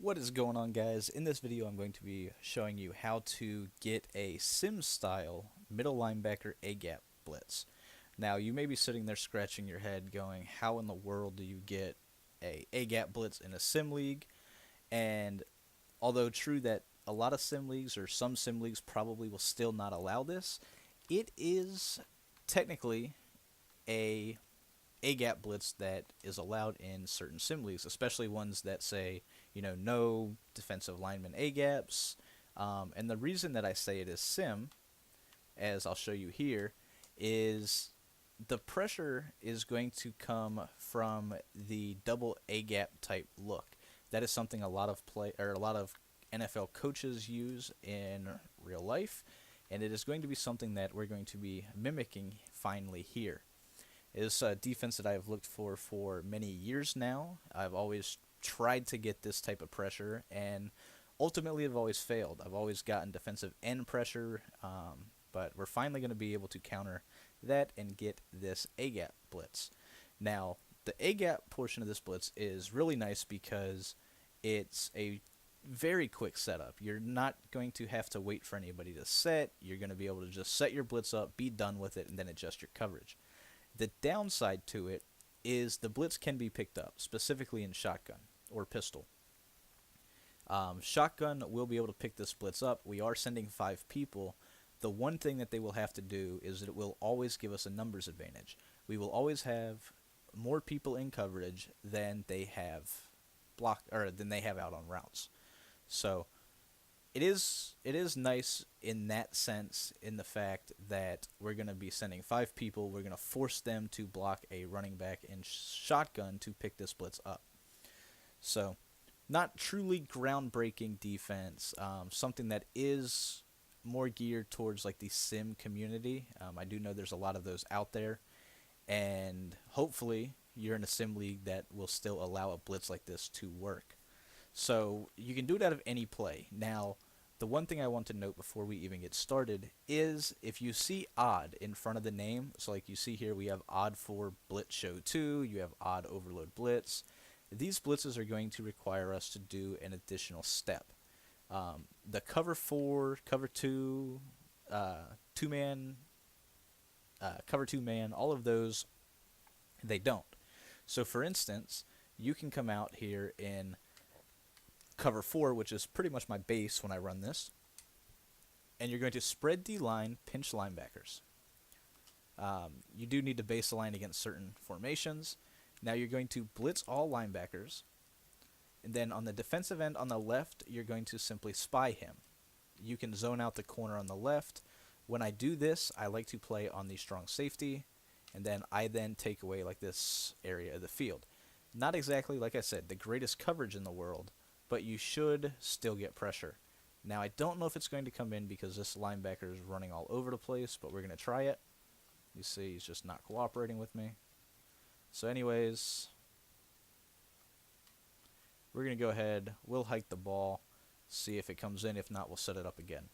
What is going on, guys? In this video I'm going to be showing you how to get a sim style middle linebacker A-gap blitz. Now you may be sitting there scratching your head going, how in the world do you get a A-gap blitz in a sim league? And although true that a lot of sim leagues or some sim leagues probably will still not allow this, it is technically a A-gap blitz that is allowed in certain sim leagues, especially ones that say, no defensive lineman A-gaps. And the reason that I say it is sim, as I'll show you here, is the pressure is going to come from the double A-gap type look. That is something a lot of NFL coaches use in real life, and it is going to be something that we're going to be mimicking finally here. It's a defense that I have looked for many years now. I've always tried to get this type of pressure, and ultimately I've always failed. I've always gotten defensive end pressure, but we're finally going to be able to counter that and get this A-gap blitz. Now, the A-gap portion of this blitz is really nice because it's a very quick setup. You're not going to have to wait for anybody to set. You're going to be able to just set your blitz up, be done with it, and then adjust your coverage. The downside to it is the blitz can be picked up, specifically in shotgun or pistol. Shotgun will be able to pick this blitz up. We are sending 5 people. The one thing that they will have to do is that it will always give us a numbers advantage. We will always have more people in coverage than they have out on routes. So it is nice in that sense, in the fact that we're going to be sending 5 people. We're going to force them to block a running back in shotgun to pick this blitz up. So not truly groundbreaking defense, something that is more geared towards like the sim community. I do know there's a lot of those out there, and hopefully you're in a sim league that will still allow a blitz like this to work. So you can do it out of any play. Now, the one thing I want to note before we even get started is if you see odd in front of the name, so like you see here we have odd for blitz show 2, you have odd overload blitz. These blitzes are going to require us to do an additional step. The cover 4, cover 2, two-man, cover 2-man, all of those, they don't. So for instance, you can come out here in cover 4, which is pretty much my base when I run this, and you're going to spread D-line, pinch linebackers. You do need to base align against certain formations. Now you're going to blitz all linebackers, and then on the defensive end on the left, you're going to simply spy him. You can zone out the corner on the left. When I do this, I like to play on the strong safety, and then I take away like this area of the field. Not exactly, like I said, the greatest coverage in the world, but you should still get pressure. Now, I don't know if it's going to come in because this linebacker is running all over the place, but we're going to try it. You see, he's just not cooperating with me. So anyways, we're going to go ahead, we'll hike the ball, see if it comes in. If not, we'll set it up again.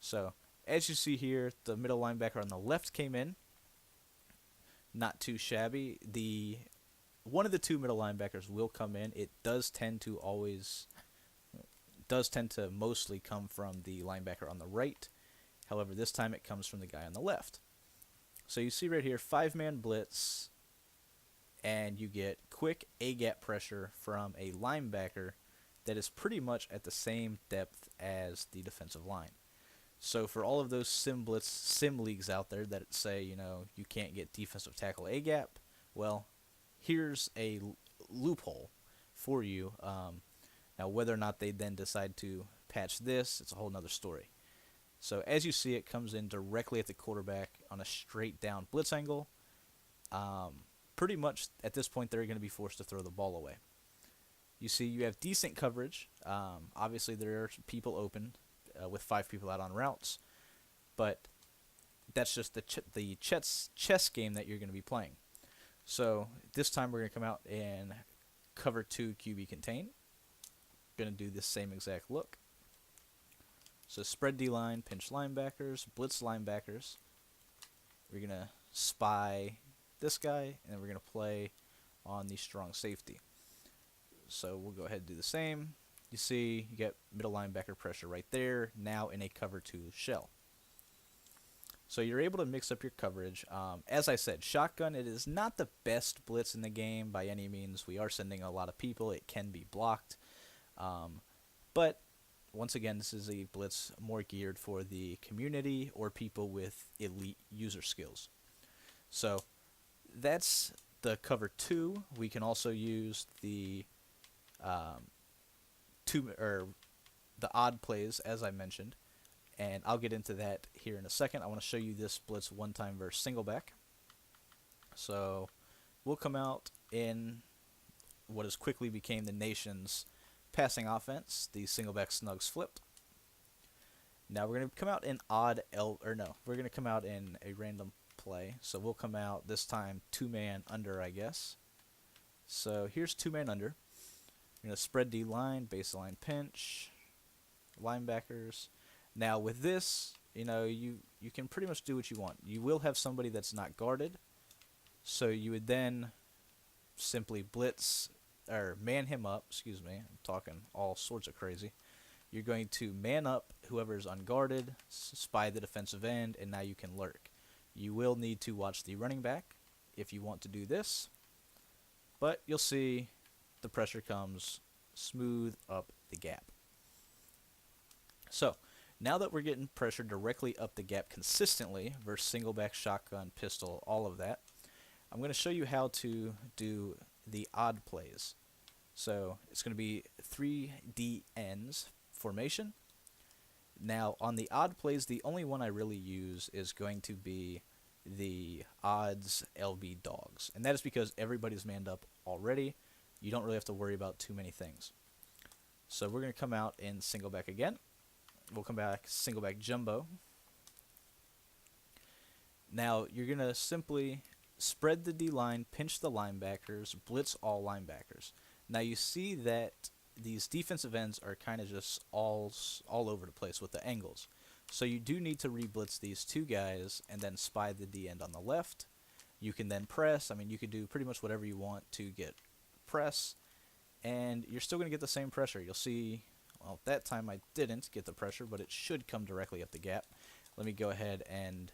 So, as you see here, the middle linebacker on the left came in. Not too shabby. One of the 2 middle linebackers will come in. It does tend to mostly come from the linebacker on the right. However, this time it comes from the guy on the left. So you see right here, 5-man blitz, and you get quick A-gap pressure from a linebacker that is pretty much at the same depth as the defensive line. So for all of those sim leagues out there that say, you can't get defensive tackle A-gap, well, here's a loophole for you. Now, whether or not they then decide to patch this, it's a whole nother story. So as you see, it comes in directly at the quarterback on a straight down blitz angle. Pretty much at this point, they're going to be forced to throw the ball away. You see, you have decent coverage. Obviously, there are people open with 5 people out on routes, but that's just the chess game that you're going to be playing. So this time we're going to come out and cover 2 QB contain. Going to do this same exact look. So spread D-line, pinch linebackers, blitz linebackers. We're going to spy this guy, and then we're going to play on the strong safety. So we'll go ahead and do the same. You see, you get middle linebacker pressure right there, now in a cover 2 shell. So you're able to mix up your coverage. As I said, shotgun, it is not the best blitz in the game by any means. We are sending a lot of people. It can be blocked. But once again, this is a blitz more geared for the community or people with elite user skills. So that's the cover 2. We can also use the the odd plays, as I mentioned, and I'll get into that here in a second. I want to show you this blitz one time versus single back. So we'll come out in what has quickly became the nation's passing offense, the single back snugs flipped. Now we're going to come out in we're going to come out in a random play. So we'll come out this time 2-man under, I guess. So here's 2-man under. We're going to spread D line, baseline pinch, linebackers. Now with this, you can pretty much do what you want. You will have somebody that's not guarded, so you would then simply blitz or man him up. Excuse me, I'm talking all sorts of crazy. You're going to man up whoever's unguarded, spy the defensive end, and now you can lurk. You will need to watch the running back if you want to do this, but you'll see the pressure comes smooth up the gap. So now that we're getting pressure directly up the gap consistently versus single back, shotgun, pistol, all of that, I'm going to show you how to do the odd plays. So it's going to be 3 DNs formation. Now on the odd plays, the only one I really use is going to be the odds LB dogs, and that is because everybody's manned up already. You don't really have to worry about too many things. So we're going to come out in single back again. We'll come back single back jumbo. Now you're going to simply spread the D line, pinch the linebackers, blitz all linebackers. Now you see that these defensive ends are kind of just all over the place with the angles. So you do need to re-blitz these 2 guys and then spy the D end on the left. You can then press. I mean, you could do pretty much whatever you want to get press, and you're still going to get the same pressure. You'll see, well, that time I didn't get the pressure, but it should come directly up the gap. Let me go ahead and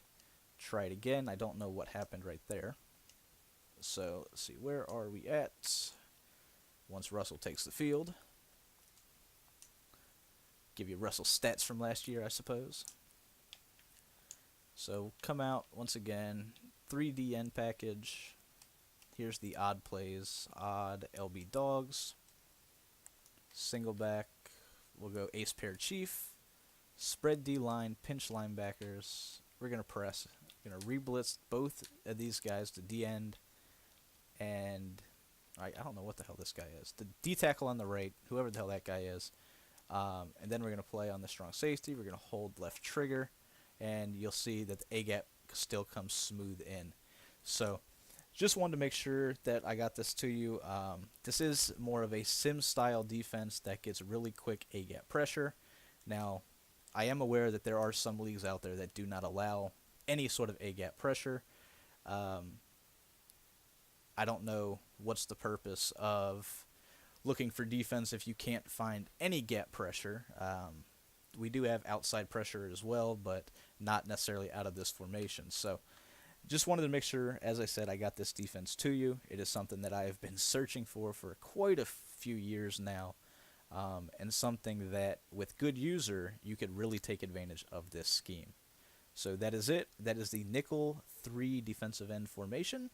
try it again. I don't know what happened right there. So let's see, where are we at? Once Russell takes the field. Give you Russell's stats from last year, I suppose. So come out once again, 3DN package. Here's the odd plays, odd LB dogs, single back, we'll go ace pair chief, spread D line, pinch linebackers. We're going to press. We're going to re-blitz both of these guys to D end, and I don't know what the hell this guy is. The D tackle on the right, whoever the hell that guy is. And then we're going to play on the strong safety. We're going to hold left trigger, and you'll see that the A-gap still comes smooth in. So just wanted to make sure that I got this to you. This is more of a sim-style defense that gets really quick A-gap pressure. Now, I am aware that there are some leagues out there that do not allow any sort of A-gap pressure. I don't know what's the purpose of looking for defense if you can't find any gap pressure. We do have outside pressure as well, but not necessarily out of this formation. So just wanted to make sure, as I said, I got this defense to you. It is something that I have been searching for quite a few years now, and something that with good user you could really take advantage of this scheme. So that is it. That is the nickel 3 defensive end formation.